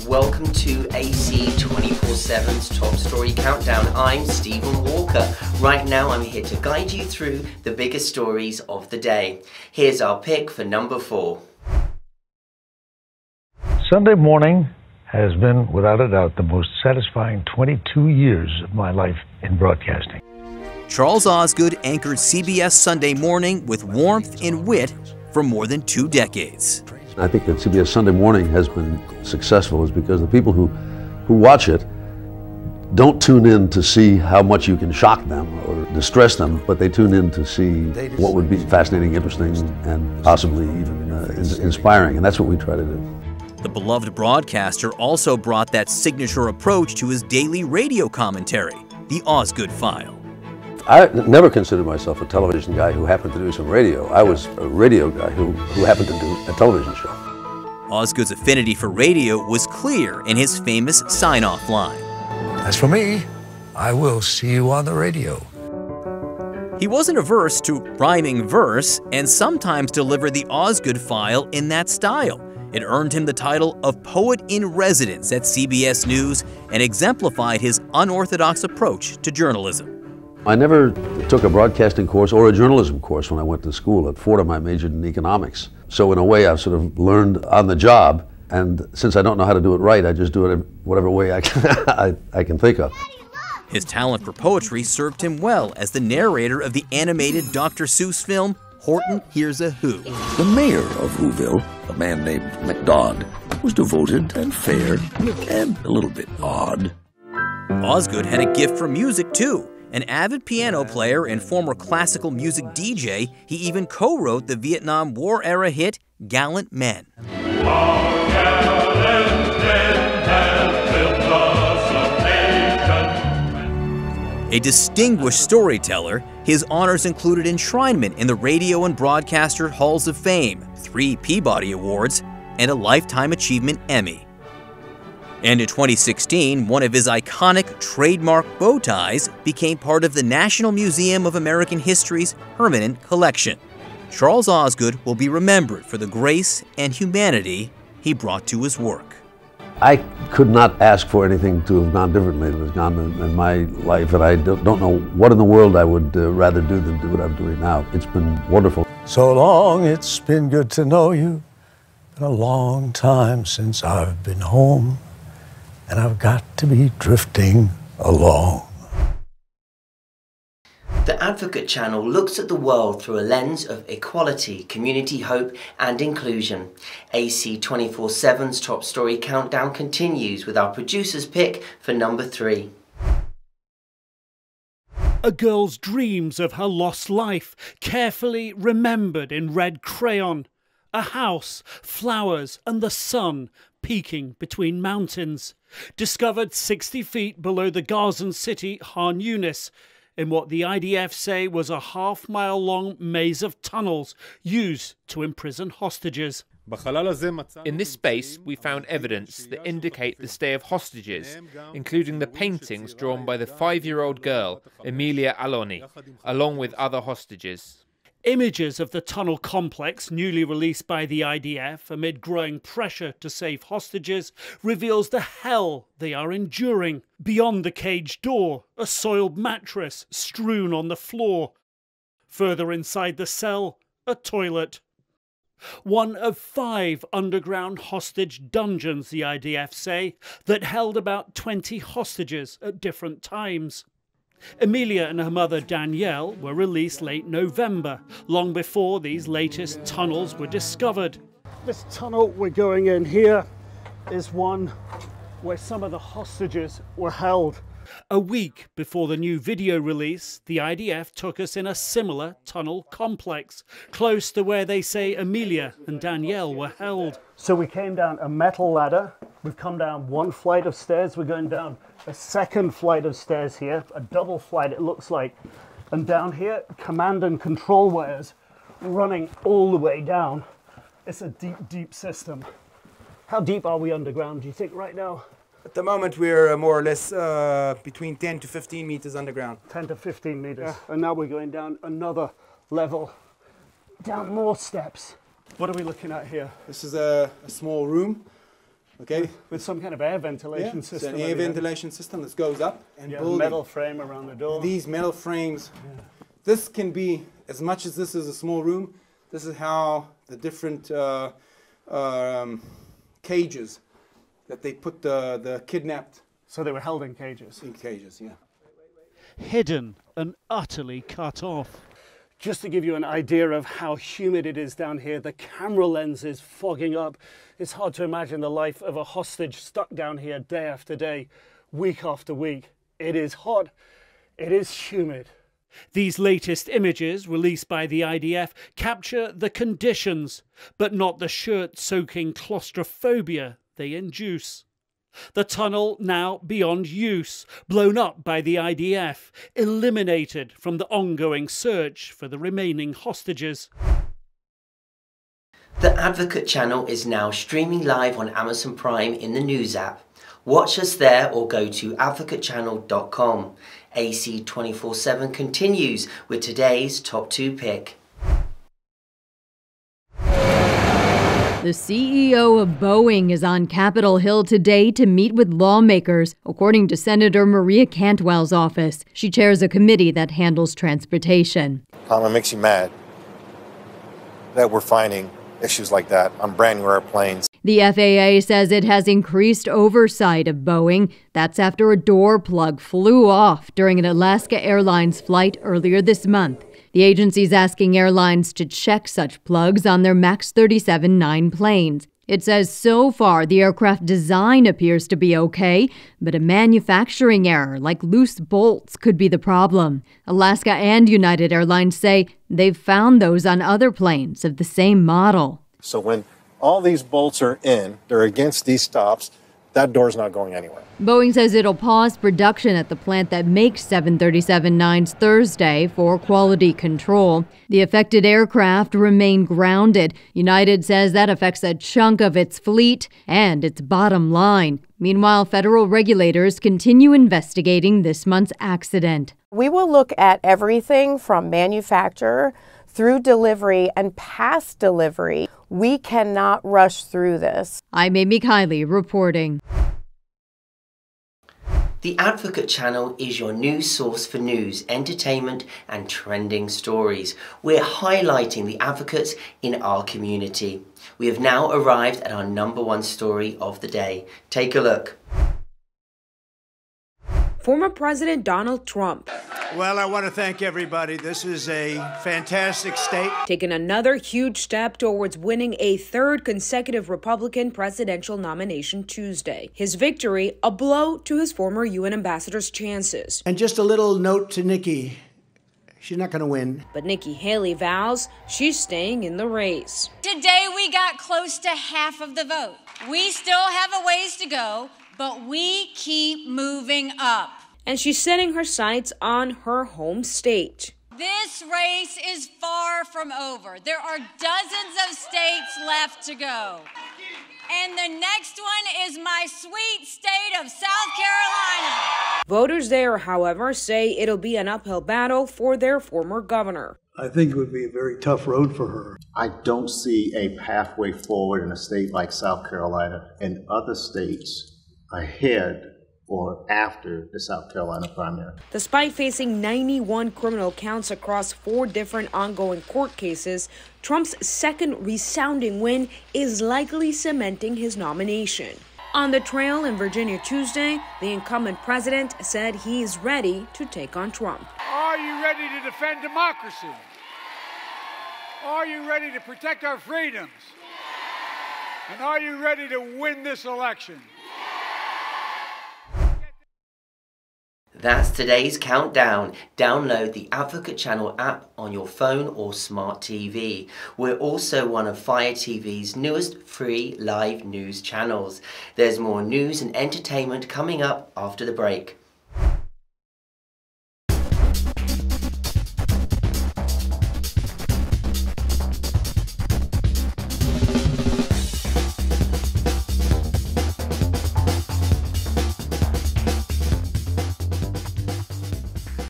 Welcome to AC 24/7's Top Story Countdown. I'm Stephen Walker. Right now I'm here to guide you through the biggest stories of the day. Here's our pick for number 4. Sunday morning has been, without a doubt, the most satisfying 22 years of my life in broadcasting. Charles Osgood anchored CBS Sunday Morning with warmth and wit for more than 2 decades. I think that CBS Sunday Morning has been successful is because the people who watch it don't tune in to see how much you can shock them or distress them, but they tune in to see what would be fascinating, interesting, and possibly even inspiring, and that's what we try to do. The beloved broadcaster also brought that signature approach to his daily radio commentary, the Osgood File. I never considered myself a television guy who happened to do some radio. I was a radio guy who happened to do a television show. Osgood's affinity for radio was clear in his famous sign-off line. As for me, I will see you on the radio. He wasn't averse to rhyming verse and sometimes delivered the Osgood File in that style. It earned him the title of Poet in Residence at CBS News and exemplified his unorthodox approach to journalism. I never took a broadcasting course or a journalism course when I went to school. At Fordham, I majored in economics. So in a way, I've sort of learned on the job, and since I don't know how to do it right, I just do it whatever way I can think of. His talent for poetry served him well as the narrator of the animated Dr. Seuss film, Horton Hears a Who. The mayor of Whoville, a man named MacDonald, was devoted and fair and a little bit odd. Osgood had a gift for music, too. An avid piano player and former classical music DJ, he even co-wrote the Vietnam War-era hit, Gallant Men. A distinguished storyteller, his honors included enshrinement in the Radio and Broadcaster Halls of Fame, 3 Peabody Awards, and a Lifetime Achievement Emmy. And in 2016, one of his iconic trademark bow ties became part of the National Museum of American History's permanent collection. Charles Osgood will be remembered for the grace and humanity he brought to his work. I could not ask for anything to have gone differently than has gone in my life, and I don't know what in the world I would rather do than do what I'm doing now. It's been wonderful. So long, it's been good to know you. Been a long time since I've been home, and I've got to be drifting along. The Advocate Channel looks at the world through a lens of equality, community hope and inclusion. AC 24/7's Top Story Countdown continues with our producer's pick for number 3. A girl's dreams of her lost life, carefully remembered in red crayon. A house, flowers and the sun peeking between mountains. Discovered 60 feet below the Gazan city Khan Yunis, in what the IDF say was a half-mile-long maze of tunnels used to imprison hostages. In this space, we found evidence that indicate the stay of hostages, including the paintings drawn by the 5-year-old girl, Emilia Aloni, along with other hostages. Images of the tunnel complex, newly released by the IDF amid growing pressure to save hostages, reveals the hell they are enduring. Beyond the cage door, a soiled mattress strewn on the floor. Further inside the cell, a toilet. One of 5 underground hostage dungeons, the IDF say, that held about 20 hostages at different times. Emilia and her mother Danielle were released late November, long before these latest tunnels were discovered. This tunnel we're going in here is one where some of the hostages were held. A week before the new video release, the IDF took us in a similar tunnel complex, close to where they say Emilia and Danielle were held. So we came down a metal ladder, we've come down 1 flight of stairs, we're going down a 2nd flight of stairs here, a double flight it looks like. And down here, command and control wires running all the way down. It's a deep, deep system. How deep are we underground, do you think, right now? At the moment, we're more or less between 10 to 15 meters underground. 10 to 15 meters. Yeah. And now we're going down another level, down more steps. What are we looking at here? This is a small room. Okay, with some kind of air ventilation system. It's an air ventilation system that goes up and building. Metal frame around the door. These metal frames. This can be, as much as this is a small room, this is how the different cages that they put the kidnapped. So they were held in cages? In cages, yeah. Hidden and utterly cut off. Just to give you an idea of how humid it is down here, the camera lens is fogging up. It's hard to imagine the life of a hostage stuck down here day after day, week after week. It is hot. It is humid. These latest images, released by the IDF, capture the conditions, but not the shirt-soaking claustrophobia they induce. The tunnel now beyond use, blown up by the IDF, eliminated from the ongoing search for the remaining hostages. The Advocate channel is now streaming live on Amazon Prime in the News app. Watch us there or go to advocatechannel.com. AC 24/7 continues with today's top 2 pick. The CEO of Boeing is on Capitol Hill today to meet with lawmakers, according to Senator Maria Cantwell's office. She chairs a committee that handles transportation. It makes you mad that we're finding issues like that on brand new airplanes. The FAA says it has increased oversight of Boeing. That's after a door plug flew off during an Alaska Airlines flight earlier this month. The agency's asking airlines to check such plugs on their MAX 37-9 planes. It says so far the aircraft design appears to be okay, but a manufacturing error like loose bolts could be the problem. Alaska and United Airlines say they've found those on other planes of the same model. So when all these bolts are in, they're against these stops, that door's not going anywhere. Boeing says it'll pause production at the plant that makes 737-9s Thursday for quality control. The affected aircraft remain grounded. United says that affects a chunk of its fleet and its bottom line. Meanwhile, federal regulators continue investigating this month's accident. We will look at everything from manufacturer through delivery and past delivery. We cannot rush through this. I'm Amy Kiley reporting. The Advocate channel is your news source for news, entertainment and trending stories. We're highlighting the advocates in our community. We have now arrived at our #1 story of the day. Take a look. Former President Donald Trump. Well, I want to thank everybody. This is a fantastic state. Taking another huge step towards winning a 3rd consecutive Republican presidential nomination Tuesday. His victory, a blow to his former UN ambassador's chances. And just a little note to Nikki. She's not going to win. But Nikki Haley vows she's staying in the race. Today we got close to half of the vote. We still have a ways to go, but we keep moving up. And she's setting her sights on her home state. This race is far from over. There are dozens of states left to go. And the next one is my sweet state of South Carolina. Voters there, however, say it'll be an uphill battle for their former governor. I think it would be a very tough road for her. I don't see a pathway forward in a state like South Carolina and other states ahead or after the South Carolina primary. Despite facing 91 criminal counts across 4 different ongoing court cases, Trump's second resounding win is likely cementing his nomination. On the trail in Virginia Tuesday, the incumbent president said he is ready to take on Trump. Are you ready to defend democracy? Are you ready to protect our freedoms? And are you ready to win this election? That's today's countdown. Download the Advocate channel app on your phone or smart TV. We're also one of Fire TV's newest free live news channels. There's more news and entertainment coming up after the break.